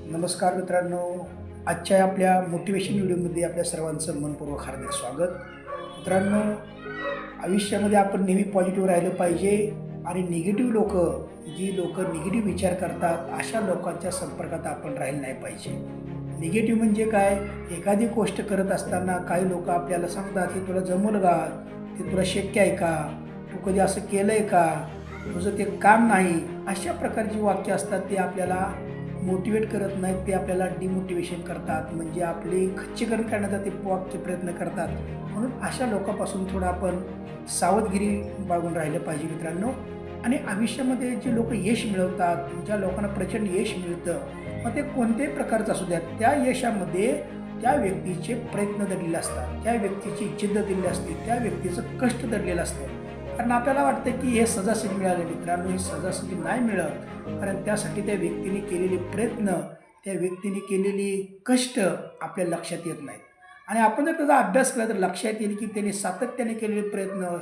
नमस्कार मित्रांनो, आजच्या आपल्या मोटिवेशन व्हिडिओमध्ये आपल्या सर्वांचं मनपूर्वक हार्दिक स्वागत. मित्रांनो, आयुष्यामध्ये आपण नेहमी पॉझिटिव्ह राहिलं पाहिजे आणि निगेटिव्ह जी लोकं निगेटिव्ह विचार करतात, अशा लोकांच्या संपर्कात आपण राहिलं नाही पाहिजे. निगेटिव्ह म्हणजे काय? एखादी गोष्ट करत असताना काही लोकं आपल्याला सांगतात, "हे तुला जमेल का? ते तुला शक्य आहे का? तू कधी असं केलंय का? तुझं ते काम नाही." अशा प्रकारची वाक्य असतात ते आपल्याला मोटिवेट करत नाहीत, ते आपल्याला डिमोटिवेशन करतात. म्हणजे आपली खच्चीकरण करण्याचा ते वाक्य प्रयत्न करतात. म्हणून अशा लोकांपासून थोडं आपण सावधगिरी बाळगून राहिलं पाहिजे मित्रांनो. आणि आयुष्यामध्ये जे लोकं यश मिळवतात, ज्या लोकांना प्रचंड यश मिळतं, मग ते कोणत्याही प्रकारचं असू द्या, त्या यशामध्ये त्या व्यक्तीचे प्रयत्न दडलेले असतात, त्या व्यक्तीची जिद्द दिलेली असते, त्या व्यक्तीचं कष्ट दडलेलं असतं. कारण आपल्याला वाटतं की हे सहजासहजी मिळालं. मित्रांनो, हे सहजासहजी नाही मिळत. कारण त्यासाठी त्या व्यक्तीने केलेले प्रयत्न, त्या व्यक्तीने केलेली कष्ट आपल्या लक्षात येत नाहीत. आणि आपण जर त्याचा अभ्यास केला तर लक्षात येईल की त्याने सातत्याने केलेले प्रयत्न,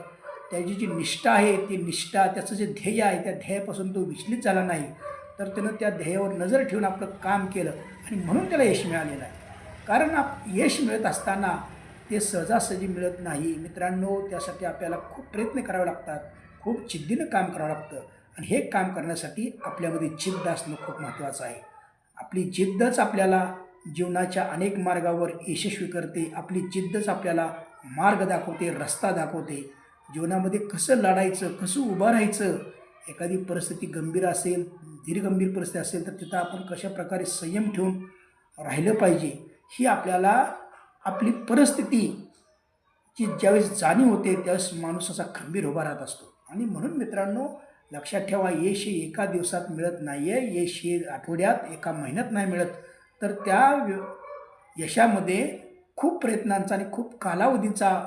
त्याची जी निष्ठा आहे, ती निष्ठा, त्याचं जे ध्येय आहे, त्या ध्येयापासून तो विचलित झाला नाही. तर त्यानं त्या ध्येयावर नजर ठेवून आपलं काम केलं आणि म्हणून त्याला यश मिळालेलं आहे. कारण यश मिळत असताना ते सहजासहजी मिळत नाही. मित्रांनो, त्यासाठी आपल्याला खूप प्रयत्न करावे लागतात. खूप जिद्दीनं काम करावं लागतं. आणि हे काम करण्यासाठी आपल्यामध्ये जिद्द असणं खूप महत्त्वाचं आहे. आपली जिद्दच आपल्याला जीवनाच्या अनेक मार्गावर यशस्वी करते. आपली जिद्दच आपल्याला मार्ग दाखवते, रस्ता दाखवते. जीवनामध्ये कसं लढायचं, कसं उभं राहायचं, एखादी परिस्थिती गंभीर असेल, धीरगंभीर परिस्थिती असेल, तर तिथं आपण कशाप्रकारे संयम ठेवून राहिलं पाहिजे, ही आपल्याला आपली परिस्थितीची ज्यावेळेस जाणीव होते, त्यावेळेस माणूस असा खंबीर उभा राहत असतो. आणि म्हणून मित्रांनो, लक्षात ठेवा, यश हे एका दिवसात मिळत नाही आहे. यश हे आठवड्यात, एका महिन्यात नाही मिळत. तर त्या यशामध्ये खूप प्रयत्नांचा आणि खूप कालावधीचा